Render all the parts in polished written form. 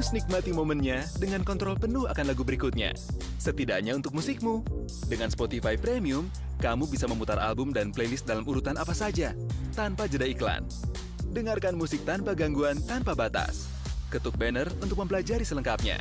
Terus nikmati momennya dengan kontrol penuh akan lagu berikutnya. Setidaknya untuk musikmu. Dengan Spotify Premium, kamu bisa memutar album dan playlist dalam urutan apa saja, tanpa jeda iklan. Dengarkan musik tanpa gangguan, tanpa batas. Ketuk banner untuk mempelajari selengkapnya.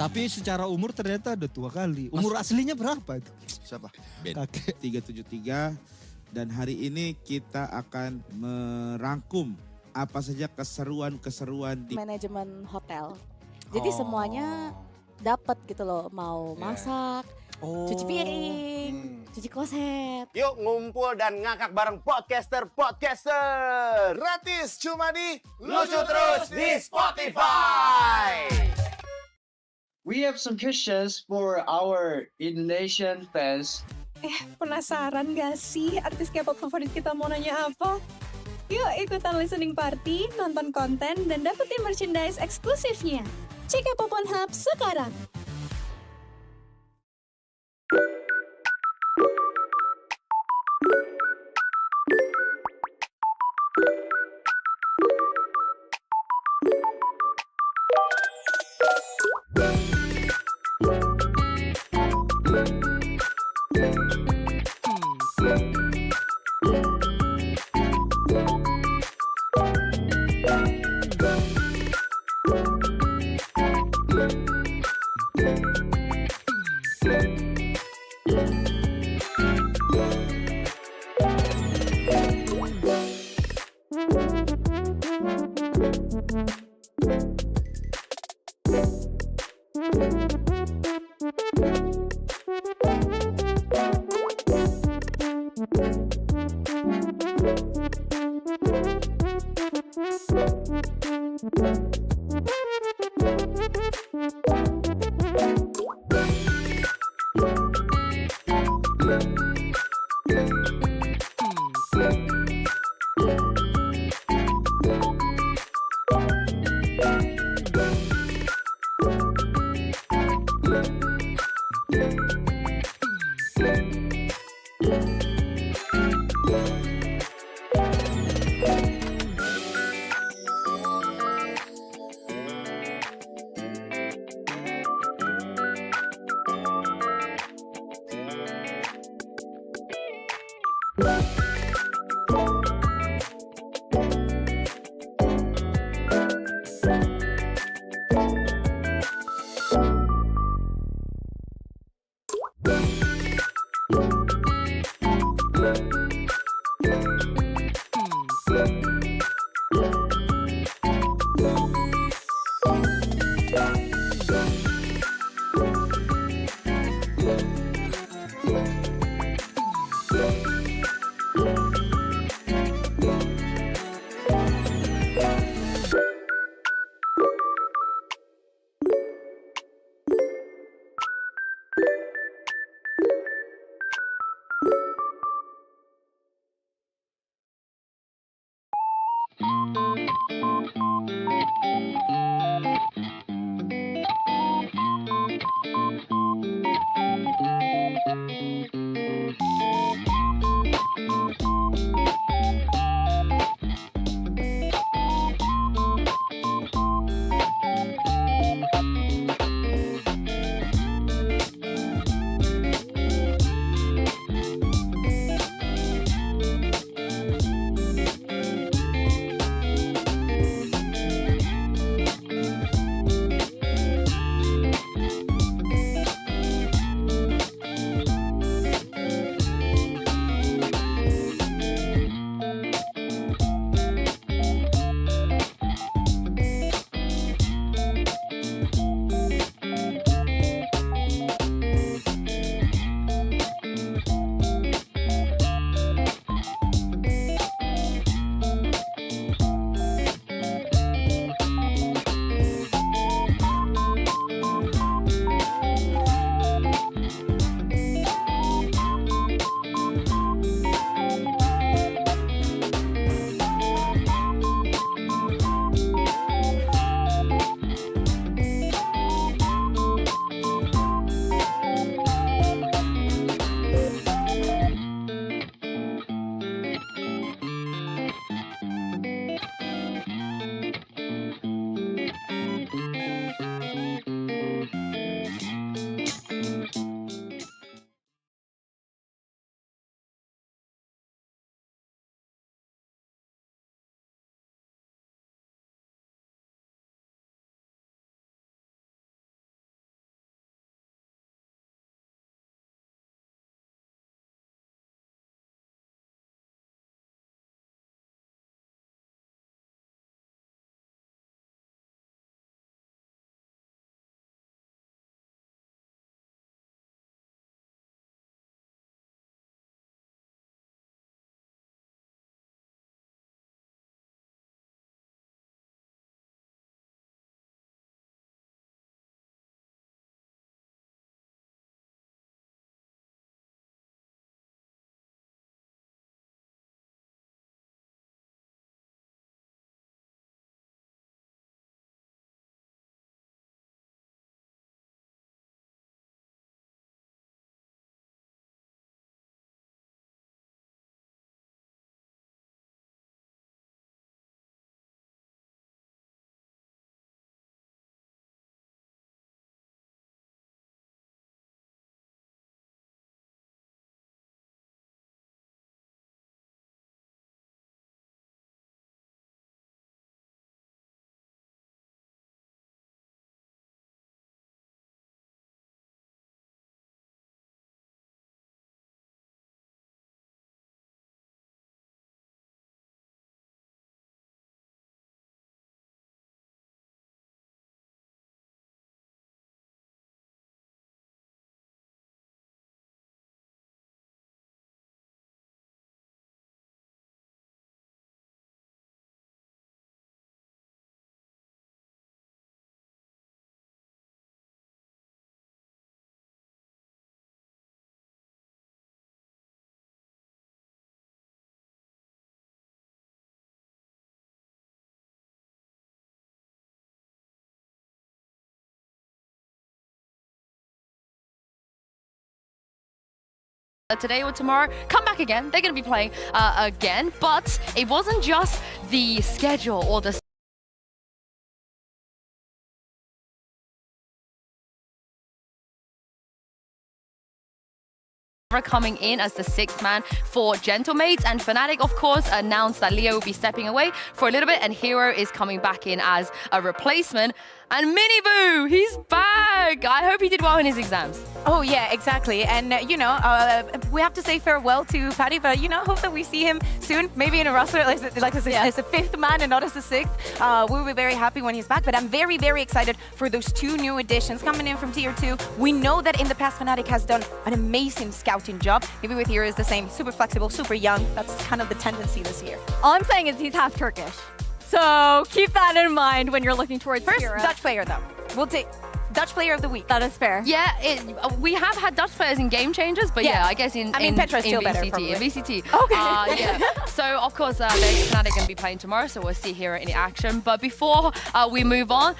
Tapi secara umur ternyata udah tua kali. Umur aslinya berapa itu? Siapa? Kakek. 373. Dan hari ini kita akan merangkum apa saja keseruan-keseruan di manajemen hotel. Jadi semuanya dapat gitu loh, mau masak, cuci piring, cuci kloset. Yuk ngumpul dan ngakak bareng podcaster. Gratis cuma di Lucu terus di Spotify. We have some questions for our Indonesian fans. Penasaran gak sih artis K-pop favorit kita mau nanya apa? Yuk ikutan listening party, nonton konten, dan dapetin merchandise eksklusifnya. Cek K-pop on Hub sekarang. Today or tomorrow, come back again. They're going to be playing again, but it wasn't just the schedule or the coming in as the sixth man for Gentlemates, and Fnatic of course announced that Leo will be stepping away for a little bit and Hero is coming back in as a replacement. And Miniboo, he's back! I hope he did well in his exams. Oh yeah, exactly. And we have to say farewell to Paddy, but hope that we see him soon, maybe in a roster as a fifth man and not as a sixth. We'll be very happy when he's back, but I'm very, very excited for those two new additions coming in from Tier 2. We know that in the past Fnatic has done an amazing scouting job. Maybe with Hero is the same, super flexible, super young. That's kind of the tendency this year. All I'm saying is he's half Turkish. So keep that in mind when you're looking towards First, Hero. Dutch player though. We'll take Dutch player of the week. That is fair. Yeah, we have had Dutch players in game changers, but yeah, I guess in Petra is still VCT, better, probably. in VCT. Okay. Yeah. So of course, Fnatic are going to be playing tomorrow, so we'll see Hero in action. But before we move on,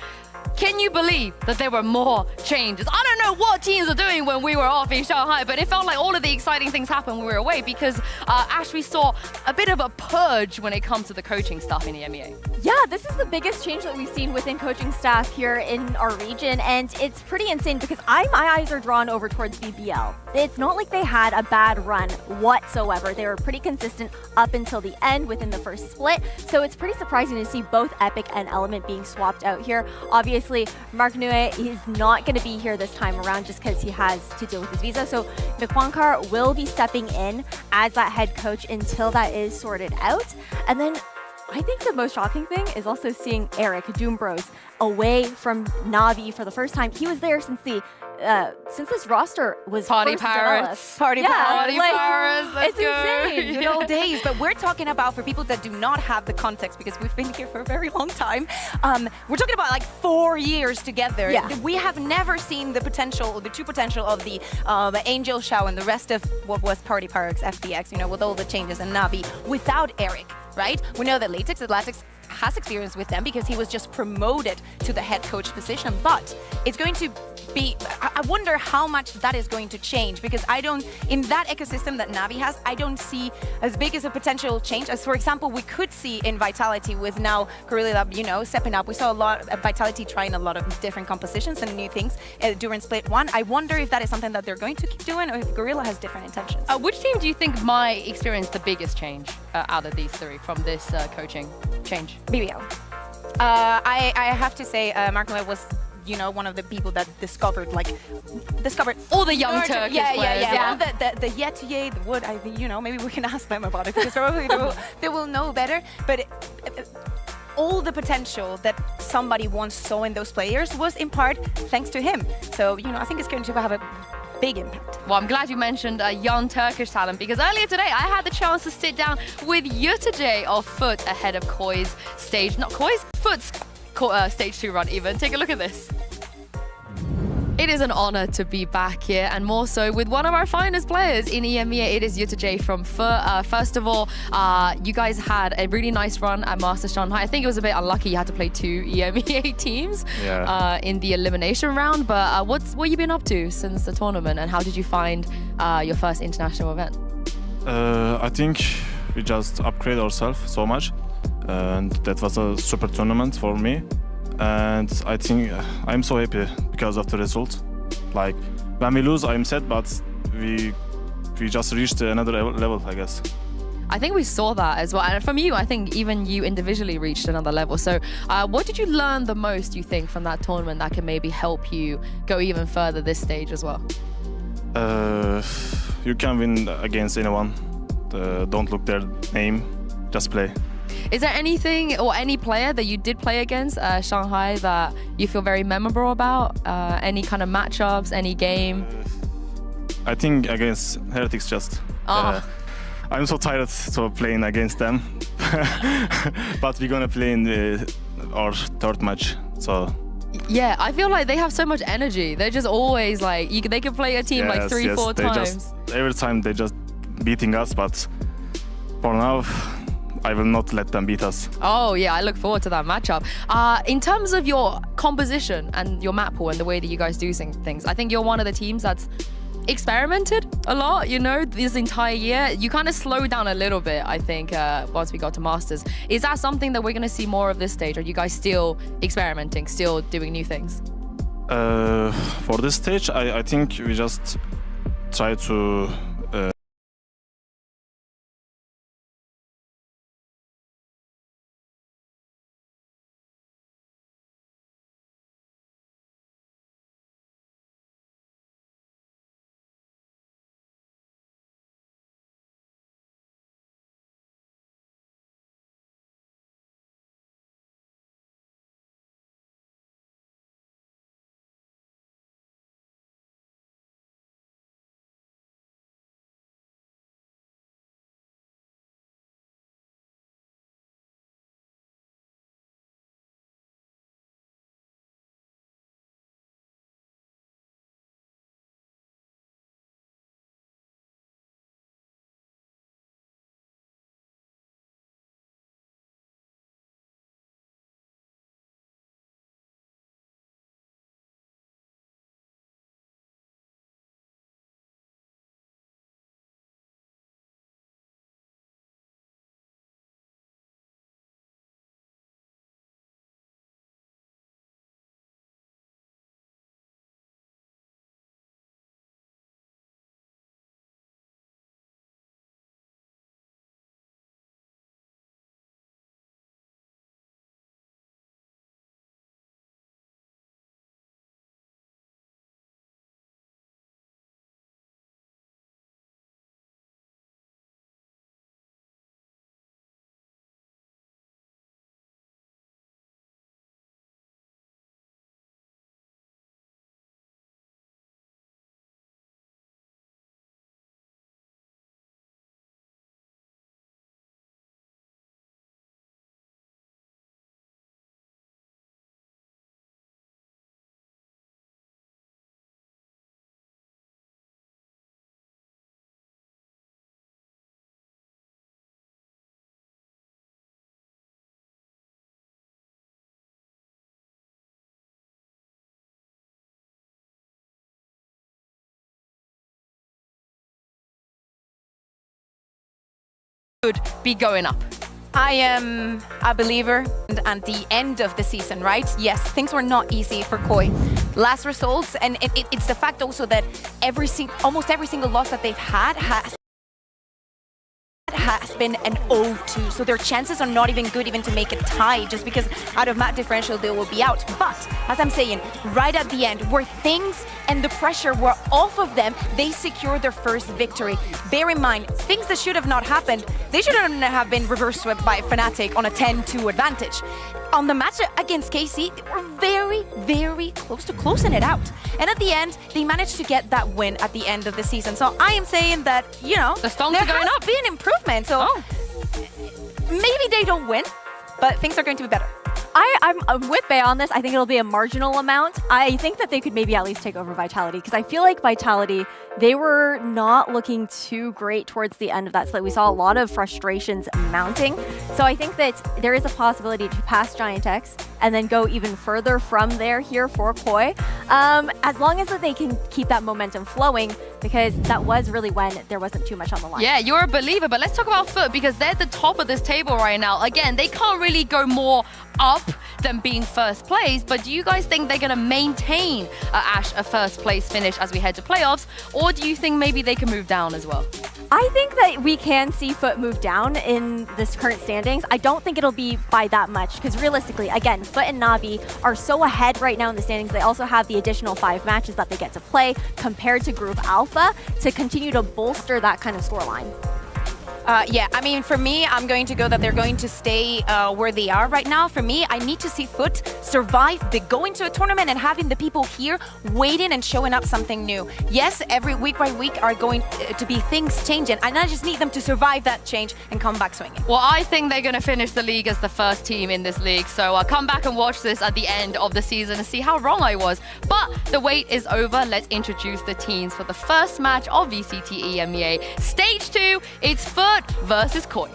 can you believe that there were more changes? I don't know what teams are doing when we were off in Shanghai, but it felt like all of the exciting things happened when we were away because Ash, we saw a bit of a purge when it comes to the coaching stuff in EMEA. Yeah, this is the biggest change that we've seen within coaching staff here in our region, and it's pretty insane because my eyes are drawn over towards BBL. It's not like they had a bad run whatsoever. They were pretty consistent up until the end within the first split, so it's pretty surprising to see both Epic and Element being swapped out here. Obviously, Mark Nue is not going to be here this time around just because he has to deal with his visa, so Mikwankar will be stepping in as that head coach until that is sorted out. And then I think the most shocking thing is also seeing Eric Doombros away from Navi for the first time. He was there since this roster was Party first Pirates. developed. Party Pirates, let's it's go. insane. Good old days, but we're talking about, for people that do not have the context, because we've been here for a very long time, we're talking about like 4 years together. Yeah. We have never seen the potential, the true potential of the Angel Shao and the rest of what was Party Pirates FPX, with all the changes and Navi without Eric, right? We know that Latex Athletics has experience with them because he was just promoted to the head coach position, but it's going to be, I wonder how much that is going to change, because in that ecosystem that Navi has, I don't see as big as a potential change as, for example, we could see in Vitality with now Gorilla, stepping up. We saw a lot of Vitality trying a lot of different compositions and new things during Split 1. I wonder if that is something that they're going to keep doing, or if Gorilla has different intentions. Which team do you think might experience the biggest change out of these three from this coaching change? BBL. I have to say, Mark Nue was one of the people that discovered all the young Turkish players. Yeah. The Yetiye, the Wood, maybe we can ask them about it because probably they will know better. But all the potential that somebody once saw in those players was in part thanks to him. So, I think it's going to have a big impact. Well, I'm glad you mentioned a young Turkish talent, because earlier today I had the chance to sit down with Yutej of Foot ahead of Koi's stage, not Koi's, Foot's stage 2 run even. Take a look at this. It is an honor to be back here, and more so with one of our finest players in EMEA. It is Yutej from Foot. First of all, you guys had a really nice run at Masters Shanghai. I think it was a bit unlucky you had to play 2 EMEA teams in the elimination round, but what have you been up to since the tournament, and how did you find your first international event? I think we just upgrade ourselves so much, and that was a super tournament for me. And I think I'm so happy because of the result. Like, when we lose, I'm sad, but we just reached another level, I guess. I think we saw that as well. And from you, I think even you individually reached another level. So what did you learn the most, you think, from that tournament that can maybe help you go even further this stage as well? You can win against anyone. Don't look their name, just play. Is there anything or any player that you did play against Shanghai that you feel very memorable about? Any kind of matchups, any game? I think against Heretics just. I'm so tired of playing against them. But we're gonna play in our third match, so. Yeah, I feel like they have so much energy. They're just always like, they can play a team like 3-4 times. Every time they just beating us, but for now, I will not let them beat us. Oh yeah, I look forward to that matchup. In terms of your composition and your map pool and the way that you guys do things, I think you're one of the teams that's experimented a lot, you know, this entire year. You kind of slowed down a little bit, I think, once we got to Masters. Is that something that we're going to see more of this stage? Are you guys still experimenting, still doing new things? For this stage, I think we just try to Could be going up. I am a believer at the end of the season, right? Yes, things were not easy for Koi. Last results, and it's the fact also that almost every single loss that they've had has been an 0-2, so their chances are not even good even to make it tie, just because out of map differential they will be out. But as I'm saying, right at the end, where things and the pressure were off of them, they secured their first victory. Bear in mind, things that should have not happened, they shouldn't have been reverse swept by Fnatic on a 10-2 advantage. On the match against KC, they were very, very close to closing it out. And at the end, they managed to get that win at the end of the season. So I am saying that, you know, the stonks there are going has up. been improvement. So maybe they don't win, but things are going to be better. I'm with Bae on this. I think it'll be a marginal amount. I think that they could maybe at least take over Vitality, because I feel like Vitality, they were not looking too great towards the end of that split. We saw a lot of frustrations mounting. So I think that there is a possibility to pass Giant X and then go even further from there here for Koi. As long as that they can keep that momentum flowing, because that was really when there wasn't too much on the line. Yeah, you're a believer, but let's talk about Foot, because they're at the top of this table right now. Again, they can't really go more up than being first place, but do you guys think they're going to maintain a first place finish as we head to playoffs, or do you think maybe they can move down as well? I think that we can see Foot move down in this current standings. I don't think it'll be by that much, because realistically, again, Foot and Navi are so ahead right now in the standings. They also have the additional 5 matches that they get to play compared to Group Alpha to continue to bolster that kind of scoreline. Yeah, I mean, for me, I'm going to go that they're going to stay where they are right now. For me, I need to see Foot survive the going to a tournament and having the people here waiting and showing up something new. Yes, every week by week are going to be things changing, and I just need them to survive that change and come back swinging. Well, I think they're going to finish the league as the first team in this league, so come back and watch this at the end of the season and see how wrong I was. But the wait is over. Let's introduce the teams for the first match of VCT EMEA. Stage 2, it's Foot versus Koi.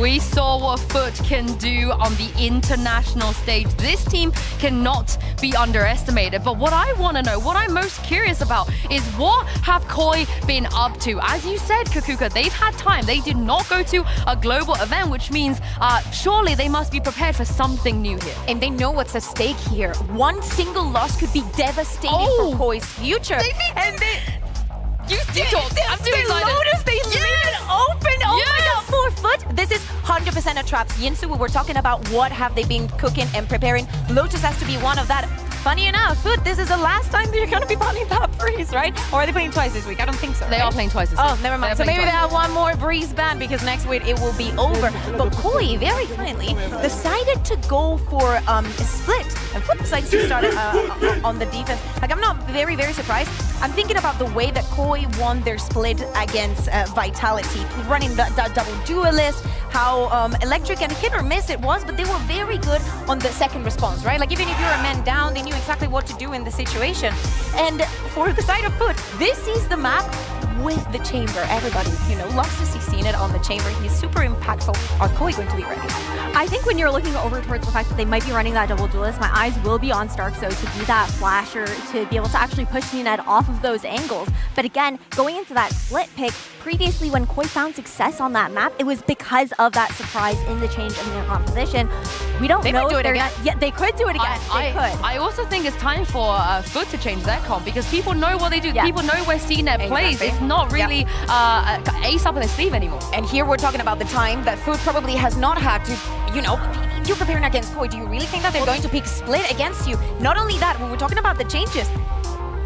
We saw what Foot can do on the international stage. This team cannot be underestimated. But what I want to know, what I'm most curious about, is what have Koi been up to? As you said, Kakuka, they've had time. They did not go to a global event, which means surely they must be prepared for something new here. And they know what's at stake here. One single loss could be devastating for Koi's future. You talk. I'm too excited. Lotus, they leave it open. Oh my god, 4 Foot. This is 100% a trap. Yinsu, we were talking about what have they been cooking and preparing. Lotus has to be one of that. Funny enough, Foot, this is the last time they're going to be banning that Breeze, right? Or are they playing twice this week? I don't think so. They are playing twice this week. Oh, never mind. So maybe they have one more Breeze ban because next week it will be over. But Koi, very finally, decided to go for a split. And Foot decided to start on the defense. Like, I'm not very, very surprised. I'm thinking about the way that Koi won their split against Vitality, running the double duelist, how electric and hit or miss it was, but they were very good on the second response, right? Like, even if you're a man down, they knew exactly what to do in the situation. And for the side of Foot, this is the map with the chamber. Everybody, loves to see Seen on the chamber. He's super impactful. Are Koi going to be ready? I think when you're looking over towards the fact that they might be running that double duelist, my eyes will be on Starkzo to be that flasher, to be able to actually push Ned off of those angles. But again, going into that split pick, previously when Koi found success on that map, it was because of that surprise in the change of their composition. We don't know. They might do it again. Yeah, they could do it again. I also think it's time for Foot to change their comp because people know what they do. Yeah. People know where CNET plays. It's not really ace up in his sleeve anymore. And here we're talking about the time that Foot probably has not had to, you're preparing against Koi. Do you really think that they're going to pick split against you? Not only that, when we're talking about the changes,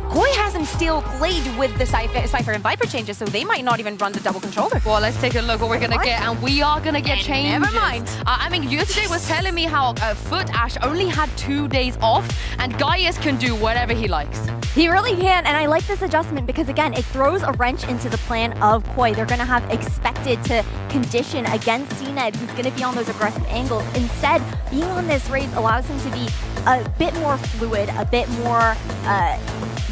Koi hasn't still played with the Cypher and Viper changes, so they might not even run the double controller. Well, let's take a look what we're going to get, and we are going to get changes. Never mind. I mean, yesterday was telling me how Foot Ash only had 2 days off, and Gaius can do whatever he likes. He really can, and I like this adjustment because, again, it throws a wrench into the plan of Koi. They're going to have expected to condition against CNED, who's going to be on those aggressive angles. Instead, being on this race allows him to be a bit more fluid, a bit more...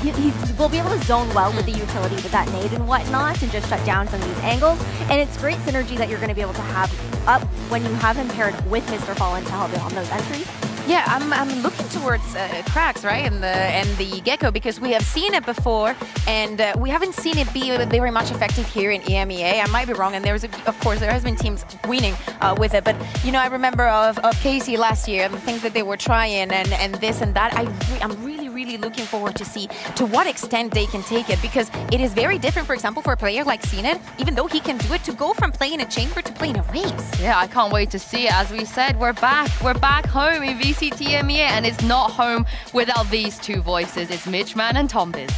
He will be able to zone well with the utility with that nade and whatnot and just shut down some of these angles. And it's great synergy that you're going to be able to have up when you have him paired with Mr. Fallen to help him on those entries. Yeah, I'm looking towards Cracks, right, and the Gecko, because we have seen it before, and we haven't seen it be very much effective here in EMEA. I might be wrong, and of course there has been teams winning with it, but I remember of Casey last year and the things that they were trying and this and that. I'm really looking forward to see to what extent they can take it, because it is very different, for example, for a player like Zenit, even though he can do it, to go from playing a chamber to playing a race. Yeah, I can't wait to see it. As we said, we're back home in VCT EMEA, and it's not home without these two voices. It's Mitchman and Tombiz.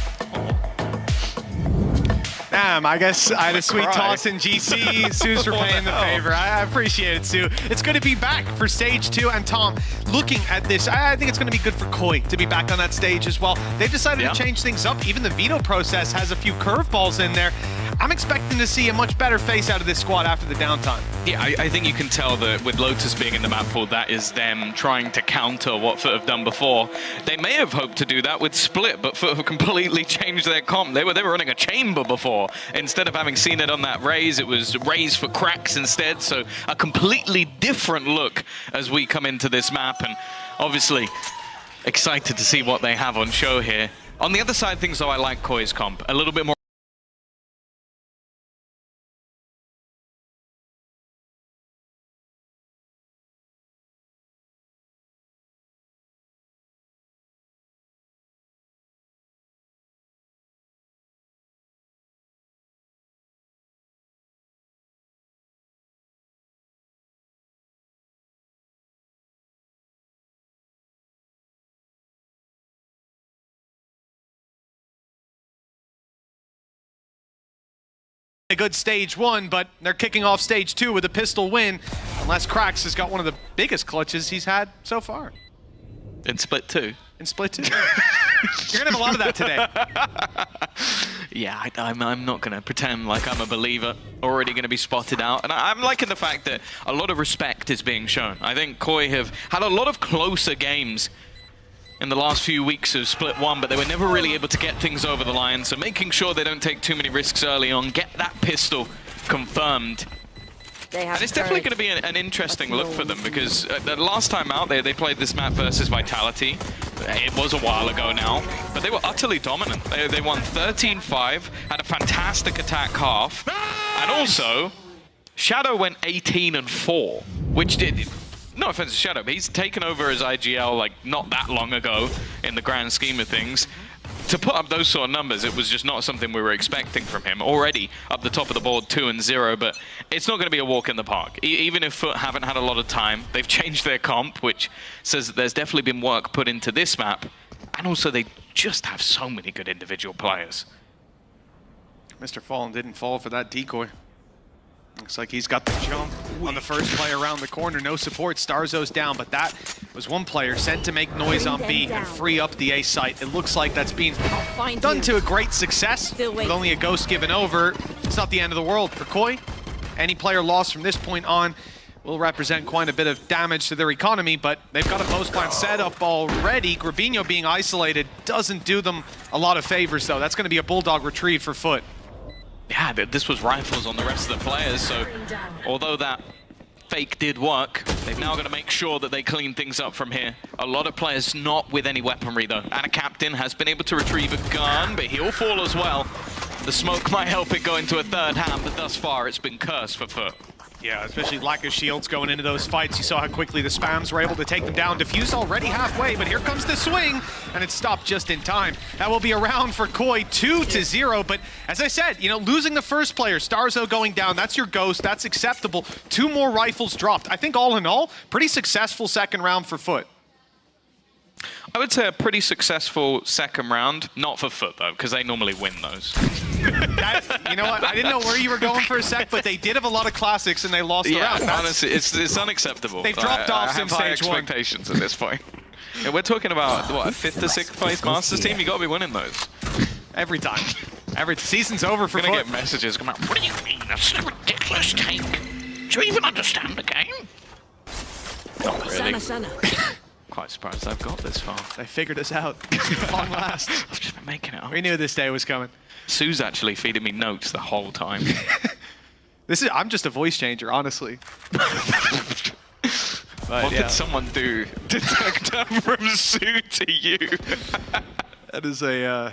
Damn, I guess I had a sweet toss in GC. Sue's for playing the favor. I appreciate it, Sue. It's good to be back for stage 2. And Tom, looking at this, I think it's going to be good for Koi to be back on that stage as well. They've decided to change things up. Even the veto process has a few curveballs in there. I'm expecting to see a much better face out of this squad after the downtime. Yeah, I think you can tell that with Lotus being in the map pool, that is them trying to counter what Foot have done before. They may have hoped to do that with Split, but Foot have completely changed their comp. They were running a chamber before. Instead of having seen it on that Raze, it was Raze for Cracks instead. So a completely different look as we come into this map, and obviously excited to see what they have on show here. On the other side of things, though, I like Koi's comp a little bit more. A good stage 1, but they're kicking off stage 2 with a pistol win, unless Cracks has got one of the biggest clutches he's had so far. In Split 2. In Split 2. You're gonna have a lot of that today. Yeah, I'm not gonna pretend like I'm a believer. Already gonna be spotted out, and I'm liking the fact that a lot of respect is being shown. I think Koi have had a lot of closer games in the last few weeks of Split 1, but they were never really able to get things over the line, so making sure they don't take too many risks early on, get that pistol confirmed. And it's definitely going to be an interesting look for them because the last time out they played this map versus Vitality. It was a while ago now, but they were utterly dominant. They won 13-5, had a fantastic attack half, and also Shadow went 18-4, which did... No offense to Shadow, but he's taken over as IGL like not that long ago in the grand scheme of things. To put up those sort of numbers, it was just not something we were expecting from him. Already up the top of the board, 2-0, but it's not going to be a walk in the park. Even if Foot haven't had a lot of time, they've changed their comp, which says that there's definitely been work put into this map. And also, they just have so many good individual players. Mr. Fallen didn't fall for that decoy. Looks like he's got the jump on the first play around the corner. No support, Starzo's down, but that was one player sent to make noise on B and free up the A site. It looks like that's been done to a great success, with only a ghost given over. It's not the end of the world for Koi. Any player lost from this point on will represent quite a bit of damage to their economy, but they've got a post plant set up already. Grabinho being isolated doesn't do them a lot of favors, though. That's going to be a Bulldog retrieve for Foot. Yeah, this was rifles on the rest of the players, so although that fake did work, they've now got to make sure that they clean things up from here. A lot of players not with any weaponry, though. And a captain has been able to retrieve a gun, but he'll fall as well. The smoke might help it go into a third hand, but thus far it's been cursed for Foot. Yeah, especially lack of shields going into those fights. You saw how quickly the spams were able to take them down. Diffuse already halfway, but here comes the swing, and it stopped just in time. That will be a round for Koi, 2-0. But as I said, you know, losing the first player, Starzo going down, that's your ghost, that's acceptable. 2 more rifles dropped. I think all in all, pretty successful second round for Foot. I would say a pretty successful second round, not for Foot though, because they normally win those. You know what? I didn't know where you were going for a sec, but they did have a lot of classics and they lost the round. Honestly, it's unacceptable. They've dropped off I since have high stage 1. expectations at this point. Yeah, we're talking about what, a 5th to 6th place Masters team. You got to be winning those every time. Every season's over for Foot. Gonna get messages come out. What do you mean? That's a ridiculous take. Do you even understand the game? Not really. Quite surprised I've got this far. They figured us out. Long last. I've just been making it up. We knew this day was coming. Sue's actually feeding me notes the whole time. I'm just a voice changer, honestly. What did someone do to take down from Sue to you? That is an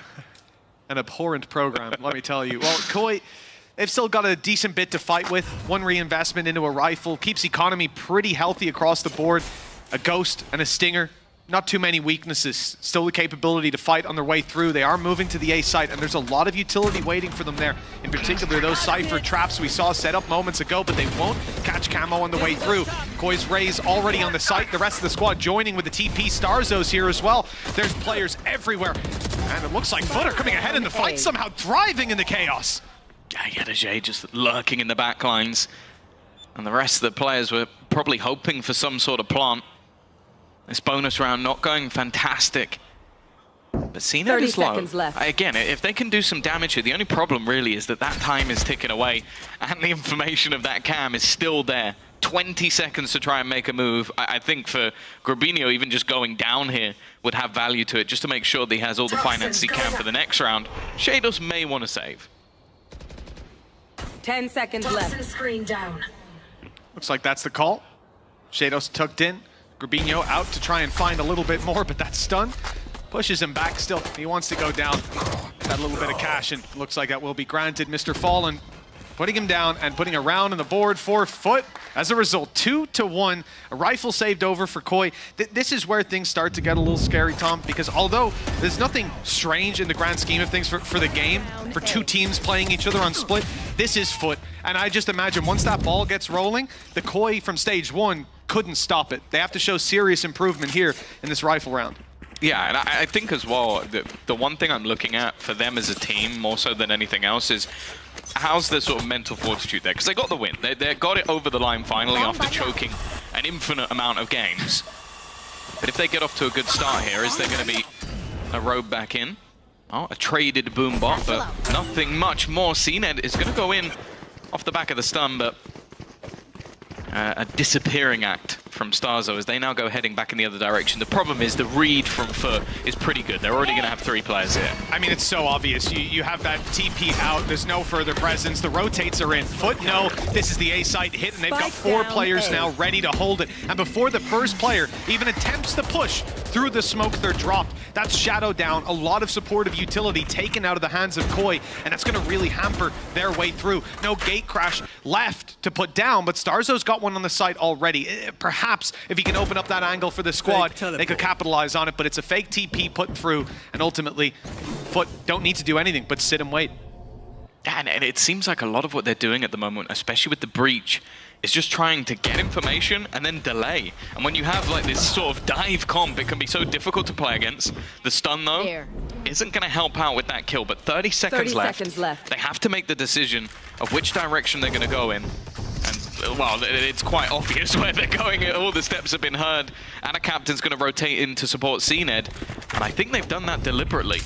abhorrent program, let me tell you. Well, Koi, they've still got a decent bit to fight with. 1 reinvestment into a rifle. Keeps economy pretty healthy across the board. A ghost and a stinger. Not too many weaknesses. Still the capability to fight on their way through. They are moving to the A site, and there's a lot of utility waiting for them there. In particular, those Cypher traps we saw set up moments ago, but they won't catch camo on the way through. Koi's Rays already on the site. The rest of the squad joining with the TP. Starzo's here as well. There's players everywhere. And it looks like Foot are coming ahead in the fight, somehow thriving in the chaos. Yeah, Yadajay just lurking in the back lines. And the rest of the players were probably hoping for some sort of plant. This bonus round not going fantastic. But CNED is low. 30 seconds left. Again, if they can do some damage here, the only problem really is that time is ticking away and the information of that cam is still there. 20 seconds to try and make a move. I think for Grabinho, even just going down here would have value to it, just to make sure that he has all the finance he can for the next round. Shados may want to save. 10 seconds left. Screen down. Looks like that's the call. Shados tucked in. Grabinho out to try and find a little bit more, but that stun pushes him back still. He wants to go down. That little bit of cash, and looks like that will be granted. Mr. Fallen putting him down and putting a round on the board for Foot. As a result, 2-1. A rifle saved over for Koi. This is where things start to get a little scary, Tom, because although there's nothing strange in the grand scheme of things for the game, for 2 teams playing each other on split, this is Foot. And I just imagine once that ball gets rolling, the Koi from stage 1 couldn't stop it. They have to show serious improvement here in this rifle round. Yeah, and I think as well, the one thing I'm looking at for them as a team, more so than anything else, is how's their sort of mental fortitude there? Because they got the win. They got it over the line finally after choking an infinite amount of games. But if they get off to a good start here, is there going to be a robe back in? Oh, a traded boom bot, but nothing much more. CNED is going to go in off the back of the stun, but a disappearing act from Starzo as they now go heading back in the other direction. The problem is the read from Foot is pretty good. They're already going to have 3 players here. I mean, it's so obvious. You have that TP out. There's no further presence. The rotates are in. Foot, no. This is the A site hit, and they've got 4 players now ready to hold it. And before the first player even attempts the push through the smoke, they're dropped. That's Shadow down. A lot of supportive utility taken out of the hands of Koi, and that's going to really hamper their way through. No gate crash left to put down, but Starzo's got one on the site already. Perhaps if he can open up that angle for the squad, they could capitalize on it, but it's a fake TP put through, and ultimately, Foot don't need to do anything but sit and wait. And it seems like a lot of what they're doing at the moment, especially with the breach, is just trying to get information and then delay. And when you have like this sort of dive comp, it can be so difficult to play against. The stun though isn't going to help out with that kill, but 30 seconds left. They have to make the decision of which direction they're going to go in. And well, it's quite obvious where they're going. All the steps have been heard, and a captain's going to rotate in to support CNED. And I think they've done that deliberately.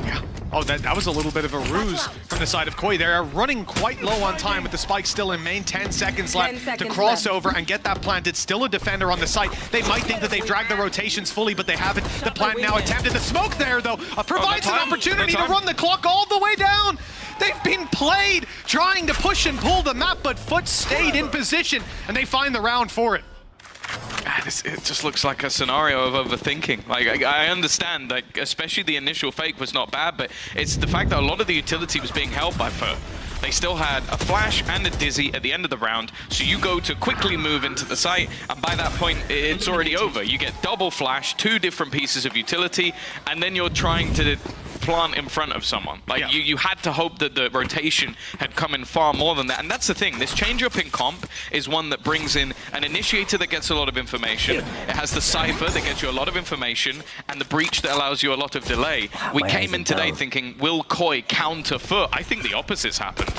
Yeah. Oh, that was a little bit of a ruse from the side of Koi. They're running quite low on time with the spike still in main. 10 seconds left to cross over and get that planted. Still a defender on the site. They might think that they've dragged the rotations fully, but they haven't. The plant now attempted. The smoke there, though, provides an opportunity to run the clock all the way down. They've been played trying to push and pull the map, but Foot stayed in position, and they find the round for it. It just looks like a scenario of overthinking. Like, I understand, like, especially the initial fake was not bad, but it's the fact that a lot of the utility was being held by Foot. They still had a flash and a dizzy at the end of the round, so you go to quickly move into the site, and by that point, it's already over. You get double flash, 2 different pieces of utility, and then you're trying to plant in front of someone. Like, you had to hope that the rotation had come in far more than that. And that's the thing, this change up in comp is one that brings in an initiator that gets a lot of information. It has the Cypher that gets you a lot of information, and the breach that allows you a lot of delay. We came in today thinking, will Koi counter Foot? I think the opposite's happened.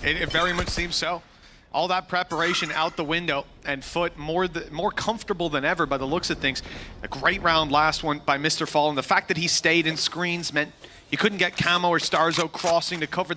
It very much seems so. All that preparation out the window, and Foot more comfortable than ever by the looks of things. A great round last one by Mr. Fallen. The fact that he stayed in screens meant you couldn't get Camo or Starzo crossing to cover